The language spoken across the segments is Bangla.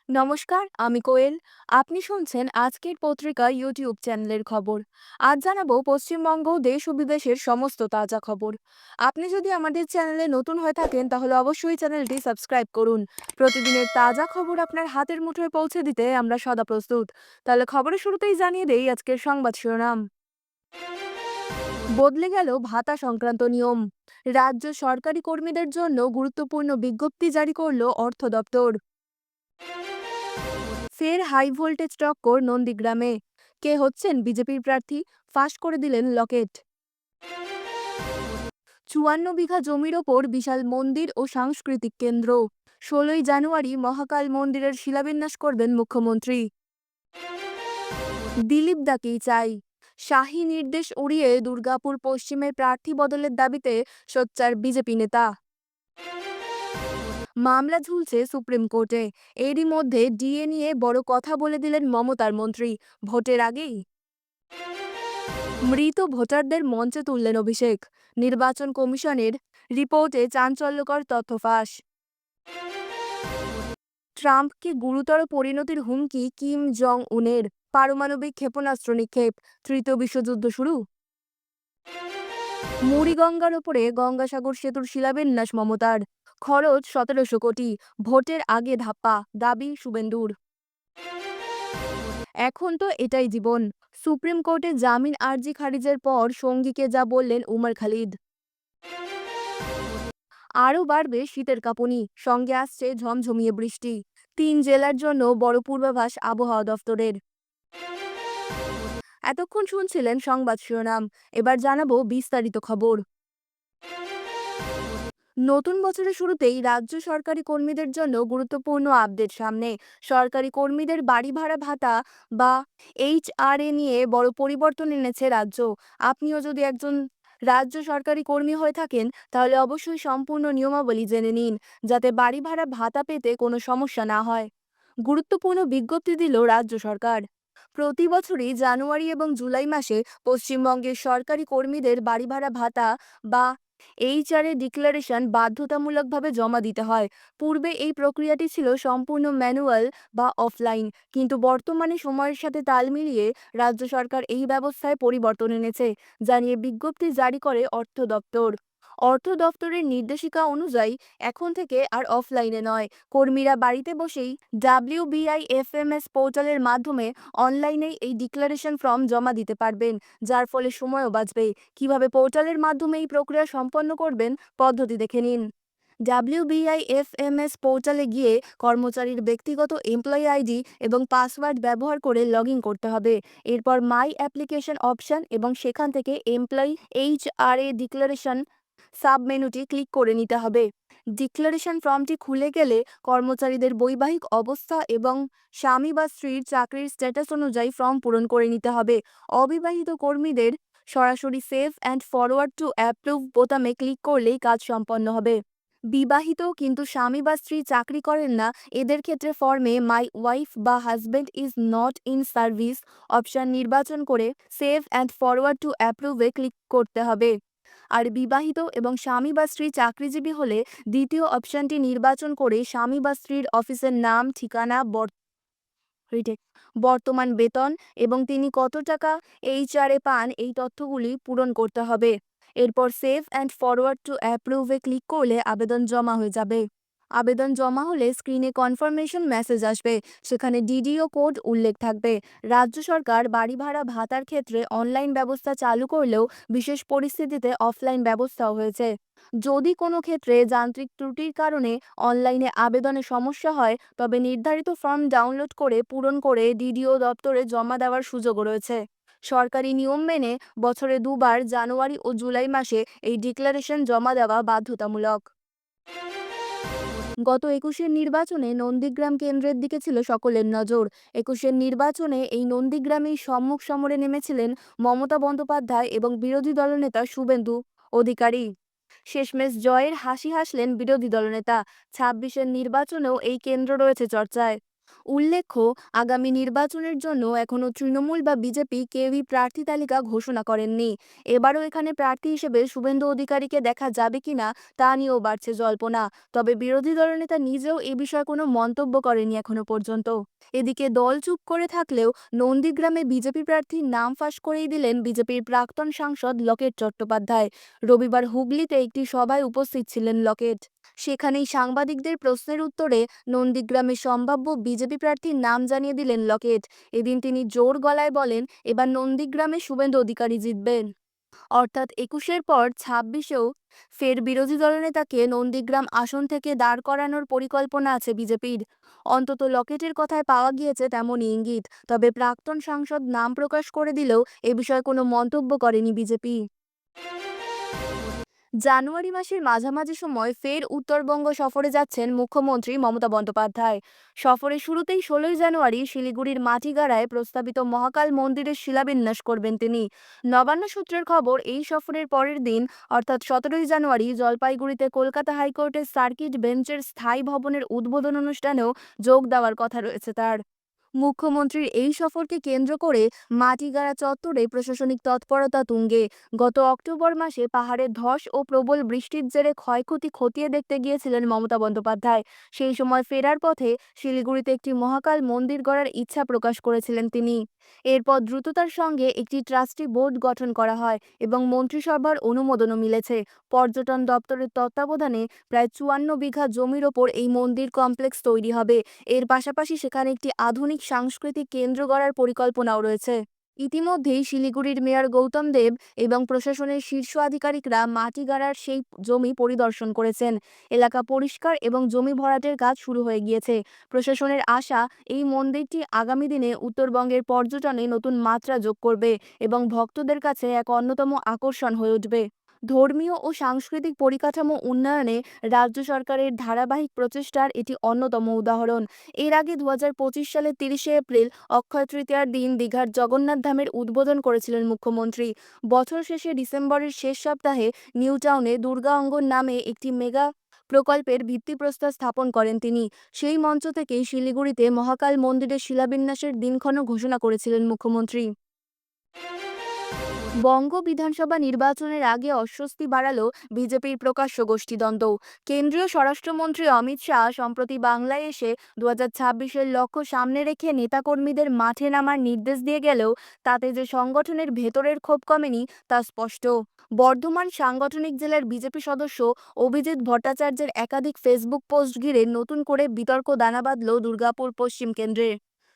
নমস্কার, আমি কোয়েল। আপনি শুনছেন আজকের পত্রিকা ইউটিউব চ্যানেলের খবর। আজ জানাবো পশ্চিমবঙ্গ, দেশ ও বিদেশের সমস্ত তাজা খবর। আপনি যদি আমাদের চ্যানেলে নতুন হয়ে থাকেন তাহলে অবশ্যই চ্যানেলটি সাবস্ক্রাইব করুন। প্রতিদিনের তাজা খবর আপনার হাতের মুঠোয় পৌঁছে দিতে আমরা সদা প্রস্তুত। তাহলে খবরের শুরুতেই জানিয়ে দেই আজকের সংবাদ শিরোনাম। বদলে গেল ভাতা সংক্রান্ত নিয়ম। রাজ্য সরকারি কর্মীদের জন্য গুরুত্বপূর্ণ বিজ্ঞপ্তি জারি করল অর্থ দপ্তর। ফের হাই ভোল্টেজ টক্কর নন্দীগ্রামে। কে হচ্ছেন বিজেপির প্রার্থী, ফাঁস করে দিলেন লকেট। ৫৪ বিঘা জমির ওপর বিশাল মন্দির ও সাংস্কৃতিক কেন্দ্র। ১৬ই জানুয়ারি মহাকাল মন্দিরের শিলান্যাস করবেন মুখ্যমন্ত্রী। দিলীপ দাকেই চাই। শাহী নির্দেশ উড়িয়ে দুর্গাপুর পশ্চিমের প্রার্থী বদলের দাবিতে সোচ্চার বিজেপি নেতা। মামলা ঝুলছে সুপ্রিম কোর্টে। এরই মধ্যে ডিএ নিয়ে বড় কথা বলে দিলেন মমতার মন্ত্রী, ভোটের আগেই। মৃত ভোটারদের মঞ্চে তুললেন অভিষেক। নির্বাচন কমিশনের রিপোর্টে চাঞ্চল্যকর তথ্য ফাঁস। ট্রাম্পকে গুরুতর পরিণতির হুমকি কিম জং উনের। পারমাণবিক ক্ষেপণাস্ত্র নিক্ষেপ। তৃতীয় বিশ্বযুদ্ধ শুরু। মুড়িগঙ্গার ওপরে গঙ্গাসাগর সেতুর শিলান্যাস মমতার। খরচ ১৭০০ কোটি। ভোটের আগে ধাপ্পা, দাবি শুভেন্দুর। এখন তো এটাই জীবন। সুপ্রিম কোর্টে জামিন আর্জি খারিজের পর সঙ্গীকে যা বললেন উমর খালিদ। আরও বাড়বে শীতের কাঁপুনি, সঙ্গে আসছে ঝমঝমিয়ে বৃষ্টি। ৩ জেলার জন্য বড় পূর্বাভাস আবহাওয়া দফতরের। এতক্ষণ শুনছিলেন সংবাদ শিরোনাম। এবার জানাবো বিস্তারিত খবর। নতুন বছরের শুরুতেই রাজ্য সরকারি কর্মীদের জন্য গুরুত্বপূর্ণ আপডেট সামনে। সরকারি কর্মীদের বাড়ি ভাড়া ভাতা বা এইচআরএ নিয়ে বড় পরিবর্তন এনেছে রাজ্য। আপনিও যদি একজন রাজ্য সরকারি কর্মী হয়ে থাকেন তাহলে অবশ্যই সম্পূর্ণ নিয়মাবলী জেনে নিন, যাতে বাড়ি ভাড়া ভাতা পেতে কোনো সমস্যা না হয়। গুরুত্বপূর্ণ বিজ্ঞপ্তি দিল রাজ্য সরকার। প্রতি বছরই জানুয়ারি এবং জুলাই মাসে পশ্চিমবঙ্গের সরকারি কর্মীদের বাড়ি ভাড়া ভাতা বা এইচআরএ ডিক্লারেশন বাধ্যতামূলকভাবে জমা দিতে হয়। পূর্বে এই প্রক্রিয়াটি ছিল সম্পূর্ণ ম্যানুয়াল বা অফলাইন, কিন্তু বর্তমানে সময়ের সাথে তাল মিলিয়ে রাজ্য সরকার এই ব্যবস্থায় পরিবর্তন এনেছে, জানিয়ে বিজ্ঞপ্তি জারি করে অর্থ দপ্তর। অর্থ দপ্তরের নির্দেশিকা অনুযায়ী এখন থেকে আর অফলাইনে নয়, কর্মীরা বাড়িতে বসেই WBIFMS পোর্টালের মাধ্যমে অনলাইনেই এই ডিক্লারেশন ফর্ম জমা দিতে পারবেন, যার ফলে সময়ও বাঁচবে। কিভাবে পোর্টালের মাধ্যমে এই প্রক্রিয়া সম্পন্ন করবেন, পদ্ধতি দেখে নিন। WBIFMS পোর্টালে গিয়ে কর্মচারীর ব্যক্তিগত এমপ্লয়ি আইডি এবং পাসওয়ার্ড ব্যবহার করে লগ ইন করতে হবে। এরপর মাই অ্যাপ্লিকেশন অপশন এবং সেখান থেকে এমপ্লয়ি এইচআরএ ডিক্লারেশন সাব মেনুটি ক্লিক করে নিতে হবে। ডিক্লারেশন ফর্মটি খুলে গেলে কর্মচারীদের বৈবাহিক অবস্থা এবং স্বামী বা স্ত্রীর চাকরির স্ট্যাটাস অনুযায়ী ফর্ম পূরণ করে নিতে হবে। অবিবাহিত কর্মীদের সরাসরি save and forward two approve বোতামে ক্লিক করলেই কাজ সম্পন্ন হবে। বিবাহিত কিন্তু স্বামী বা স্ত্রী চাকরি করেন না, এদের ক্ষেত্রে ফর্মে মাই ওয়াইফ বা husband is not in service option নির্বাচন করে সেভ অ্যান্ড ফরওয়ার্ড টু অ্যাপ্রুভে ক্লিক করতে হবে। আর বিবাহিত এবং স্বামী বা স্ত্রী চাকরিজীবী হলে দ্বিতীয় অপশনটি নির্বাচন করে স্বামী বা স্ত্রীর অফিসের নাম, ঠিকানা, বর্তমান বেতন এবং তিনি কত টাকা এইচআরএ পান এই তথ্যগুলি পূরণ করতে হবে। এরপর সেভ অ্যান্ড ফরওয়ার্ড টু অ্যাপ্রুভে ক্লিক করলে আবেদন জমা হয়ে যাবে। আবেদন জমা হলে স্ক্রিনে কনফার্মেশন মেসেজ আসবে, সেখানে ডিডিও কোড উল্লেখ থাকবে। রাজ্য সরকার বাড়ি ভাড়া ভাতার ক্ষেত্রে অনলাইন ব্যবস্থা চালু করলেও বিশেষ পরিস্থিতিতে অফলাইন ব্যবস্থাও হয়েছে। যদি কোনো ক্ষেত্রে যান্ত্রিক ত্রুটির কারণে অনলাইনে আবেদনে সমস্যা হয়, তবে নির্ধারিত ফর্ম ডাউনলোড করে পূরণ করে ডিডিও দপ্তরে জমা দেওয়ার সুযোগও রয়েছে। সরকারি নিয়ম মেনে বছরে দুবার জানুয়ারি ও জুলাই মাসে এই ডিক্লারেশন জমা দেওয়া বাধ্যতামূলক। গত ২১-এর নির্বাচনে নন্দীগ্রাম কেন্দ্রের দিকে ছিল সকলের নজর। ২১-এর নির্বাচনে এই নন্দীগ্রামেই সম্মুখ সমরে নেমেছিলেন মমতা বন্দ্যোপাধ্যায় এবং বিরোধী দলনেতা শুভেন্দু অধিকারী। শেষমেশ জয়ের হাসি হাসলেন বিরোধী দলনেতা। ২৬-এর নির্বাচনেও এই কেন্দ্র রয়েছে চর্চায়। উল্লেখ্য, আগামী নির্বাচনের জন্য এখনও তৃণমূল বা বিজেপি কেউই প্রার্থী তালিকা ঘোষণা করেননি। এবারও এখানে প্রার্থী হিসেবে শুভেন্দু অধিকারীকে দেখা যাবে কিনা তা নিয়েও বাড়ছে জল্পনা। তবে বিরোধী দলনেতা নিজেও এ বিষয়ে কোনো মন্তব্য করেনি এখনো পর্যন্ত। এদিকে দল চুপ করে থাকলেও নন্দীগ্রামে বিজেপি প্রার্থীর নাম ফাঁস করেই দিলেন বিজেপির প্রাক্তন সাংসদ লকেট চট্টোপাধ্যায়। রবিবার হুগলিতে একটি সভায় উপস্থিত ছিলেন লকেট। সেখানেই সাংবাদিকদের প্রশ্নের উত্তরে নন্দীগ্রামে সম্ভাব্য বিজেপি প্রার্থীর নাম জানিয়ে দিলেন লকেট। এদিন তিনি জোর গলায় বলেন, এবার নন্দীগ্রামে শুভেন্দু অধিকারী জিতবেন। অর্থাৎ ২১-এর পর ২৬-এও ফের বিরোধী দলনেতাকে নন্দীগ্রাম আসন থেকে দাঁড় করানোর পরিকল্পনা আছে বিজেপির। অন্তত লকেটের কথায় পাওয়া গিয়েছে তেমনই ইঙ্গিত। তবে প্রাক্তন সাংসদ নাম প্রকাশ করে দিলেও এ বিষয়ে কোনো মন্তব্য করেনি বিজেপি। জানুয়ারি মাসের মাঝামাঝি সময় ফের উত্তরবঙ্গ সফরে যাচ্ছেন মুখ্যমন্ত্রী মমতা বন্দ্যোপাধ্যায়। সফরের শুরুতেই ১৬ই জানুয়ারি শিলিগুড়ির মাটিগাড়ায় প্রস্তাবিত মহাকাল মন্দিরের শিলান্যাস করবেন তিনি। নবান্ন সূত্রের খবর, এই সফরের পরের দিন অর্থাৎ ১৭ই জানুয়ারি জলপাইগুড়িতে কলকাতা হাইকোর্টের সার্কিট বেঞ্চের স্থায়ী ভবনের উদ্বোধন অনুষ্ঠানেও যোগ দেওয়ার কথা রয়েছে তার। মুখ্যমন্ত্রীর এই সফরকে কেন্দ্র করে মাটিগাড়া চত্বরে প্রশাসনিক তৎপরতা তুঙ্গে। গত অক্টোবর মাসে পাহাড়ে ধস ও প্রবল বৃষ্টির জেরে ক্ষয়ক্ষতি খতিয়ে দেখতে গিয়েছিলেন মমতা বন্দ্যোপাধ্যায়। সেই সময় ফেরার পথে শিলিগুড়িতে একটি মহাকাল মন্দির গড়ার ইচ্ছা প্রকাশ করেছিলেন তিনি। এরপর দ্রুততার সঙ্গে একটি ট্রাস্টি বোর্ড গঠন করা হয় এবং মন্ত্রিসভার অনুমোদনও মিলেছে। পর্যটন দপ্তরের তত্ত্বাবধানে প্রায় ৫৪ বিঘা জমির ওপর এই মন্দির কমপ্লেক্স তৈরি হবে। এর পাশাপাশি সেখানে একটি আধুনিক সাংস্কৃতিক কেন্দ্র গড়ার পরিকল্পনাও রয়েছে। ইতিমধ্যেই শিলিগুড়ির মেয়র গৌতম দেব এবং প্রশাসনের শীর্ষ আধিকারিকরা মাটিগাড়ার সেই জমি পরিদর্শন করেছেন। এলাকা পরিষ্কার এবং জমি ভরাটের কাজ শুরু হয়ে গিয়েছে। প্রশাসনের আশা, এই মন্দিরটি আগামী দিনে উত্তরবঙ্গের পর্যটনে নতুন মাত্রা যোগ করবে এবং ভক্তদের কাছে এক অন্যতম আকর্ষণ হয়ে উঠবে। ধর্মীয় ও সাংস্কৃতিক পরিকাঠামো উন্নয়নে রাজ্য সরকারের ধারাবাহিক প্রচেষ্টার এটি অন্যতম উদাহরণ। এর আগে ২০২৫ সালের ৩০শে এপ্রিল অক্ষয় তৃতীয়ার দিন দীঘার জগন্নাথ ধামের উদ্বোধন করেছিলেন মুখ্যমন্ত্রী। বছর শেষে ডিসেম্বরের শেষ সপ্তাহে নিউ টাউনে দুর্গা অঙ্গন নামে একটি মেগা প্রকল্পের ভিত্তিপ্রস্তর স্থাপন করেন তিনি। সেই মঞ্চ থেকেই শিলিগুড়িতে মহাকাল মন্দিরের শিলান্যাসের দিনক্ষণও ঘোষণা করেছিলেন মুখ্যমন্ত্রী। বঙ্গ বিধানসভা নির্বাচনের আগে অস্বস্তি বাড়ালো বিজেপির প্রকাশ্য গোষ্ঠীদ্বন্দ্ব। কেন্দ্রীয় স্বরাষ্ট্রমন্ত্রী অমিত শাহ সম্প্রতি বাংলায় এসে ২০২৬-এর লক্ষ্য সামনে রেখে নেতাকর্মীদের মাঠে নামার নির্দেশ দিয়ে গেলেও তাতে যে সংগঠনের ভেতরের ক্ষোভ কমেনি তা স্পষ্ট। বর্ধমান সাংগঠনিক জেলার বিজেপি সদস্য অভিজিৎ ভট্টাচার্যের একাধিক ফেসবুক পোস্ট ঘিরে নতুন করে বিতর্ক দানা বাঁধল দুর্গাপুর পশ্চিম কেন্দ্রে।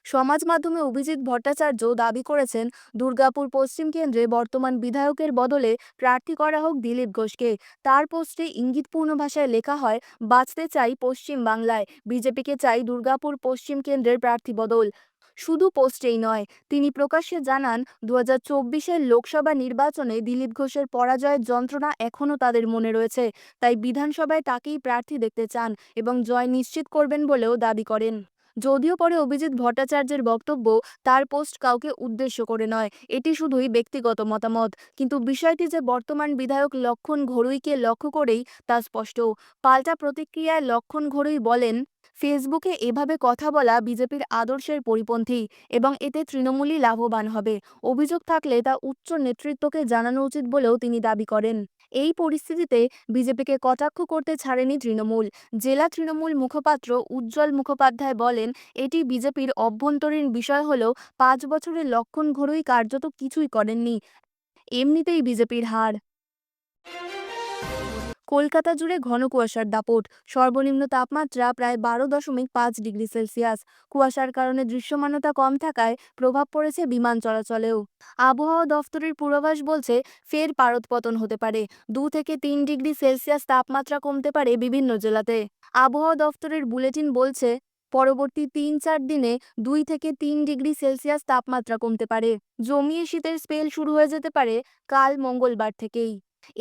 সমাজ মাধ্যমে অভিজিৎ ভট্টাচার্য দাবি করেছেন, দুর্গাপুর পশ্চিম কেন্দ্রে বর্তমান বিধায়কের বদলে প্রার্থী করা হোক দিলীপ ঘোষকে। তার পোস্টে ইঙ্গিতপূর্ণ ভাষায় লেখা হয়, বাঁচতে চাই পশ্চিম বাংলায়, বিজেপিকে চাই দুর্গাপুর পশ্চিম কেন্দ্রের প্রার্থী বদল। শুধু পোস্টেই নয়, তিনি প্রকাশ্যে জানান, ২০২৪-এর লোকসভা নির্বাচনে দিলীপ ঘোষের পরাজয়ের যন্ত্রণা এখনও তাদের মনে রয়েছে। তাই বিধানসভায় তাকেই প্রার্থী দেখতে চান এবং জয় নিশ্চিত করবেন বলেও দাবি করেন। যদিও পরে অভিজিৎ ভট্টাচার্যের বক্তব্য, তার পোস্ট কাউকে উদ্দেশ্য করে নয়, এটি শুধুই ব্যক্তিগত মতামত। কিন্তু বিষয়টি যে বর্তমান বিধায়ক লক্ষণ ঘড়ুইকে লক্ষ্য করেই তা স্পষ্ট। পাল্টা প্রতিক্রিয়ায় লক্ষণ ঘড়ুই বলেন, ফেসবুকে এভাবে কথা বলা বিজেপির আদর্শের পরিপন্থী এবং এতে তৃণমূলই লাভবান হবে। অভিযোগ থাকলে তা উচ্চ নেতৃত্বকে জানানো উচিত বলেও তিনি দাবি করেন। এই পরিস্থিতিতে বিজেপিকে কটাক্ষ করতে ছাড়েনি তৃণমূল। জেলা তৃণমূল মুখপাত্র উজ্জ্বল মুখোপাধ্যায় বলেন, এটি বিজেপির অভ্যন্তরীণ বিষয় হলেও ৫ বছরে লক্ষণ ঘড়ুই কার্যত কিছুই করেননি। এমনিতেই বিজেপির হার। কলকাতা জুড়ে ঘন কুয়াশার দাপট। সর্বনিম্ন তাপমাত্রা প্রায় ১২.৫ ডিগ্রি সেলসিয়াস। কুয়াশার কারণে দৃশ্যমানতা কম থাকায় প্রভাব পড়েছে বিমান চলাচলেও। আবহাওয়া দফতরের পূর্বাভাস বলছে, ফের পারদপতন হতে পারে। ২ থেকে ৩ ডিগ্রি সেলসিয়াস তাপমাত্রা কমতে পারে বিভিন্ন জেলাতে। আবহাওয়া দফতরের বুলেটিন বলছে, পরবর্তী ৩-৪ দিনে ২ থেকে ৩ ডিগ্রি সেলসিয়াস তাপমাত্রা কমতে পারে। জমিয়ে শীতের স্পেল শুরু হয়ে যেতে পারে কাল মঙ্গলবার থেকেই।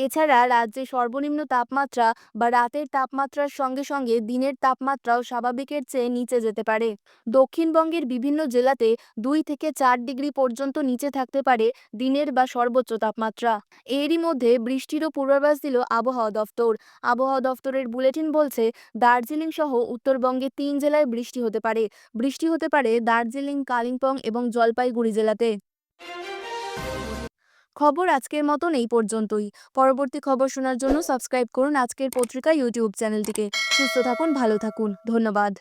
এছাড়া রাজ্যে সর্বনিম্ন তাপমাত্রা বা রাতের তাপমাত্রার সঙ্গে সঙ্গে দিনের তাপমাত্রাও স্বাভাবিকের চেয়ে নিচে যেতে পারে। দক্ষিণবঙ্গের বিভিন্ন জেলাতে 2 থেকে 4 ডিগ্রি পর্যন্ত নিচে থাকতে পারে দিনের বা সর্বোচ্চ তাপমাত্রা। এরই মধ্যে বৃষ্টিরও পূর্বাভাস দিল আবহাওয়া দফতর। আবহাওয়া দফতরের বুলেটিন বলছে, দার্জিলিং সহ উত্তরবঙ্গে 3 জেলায় বৃষ্টি হতে পারে দার্জিলিং, কালিম্পং এবং জলপাইগুড়ি জেলাতে। খবর আজকের মতন এই পর্যন্তই। পরবর্তী খবর শোনার জন্য সাবস্ক্রাইব করুন আজকের পত্রিকা ইউটিউব চ্যানেলটিকে। সুস্থ থাকুন, ভালো থাকুন। ধন্যবাদ।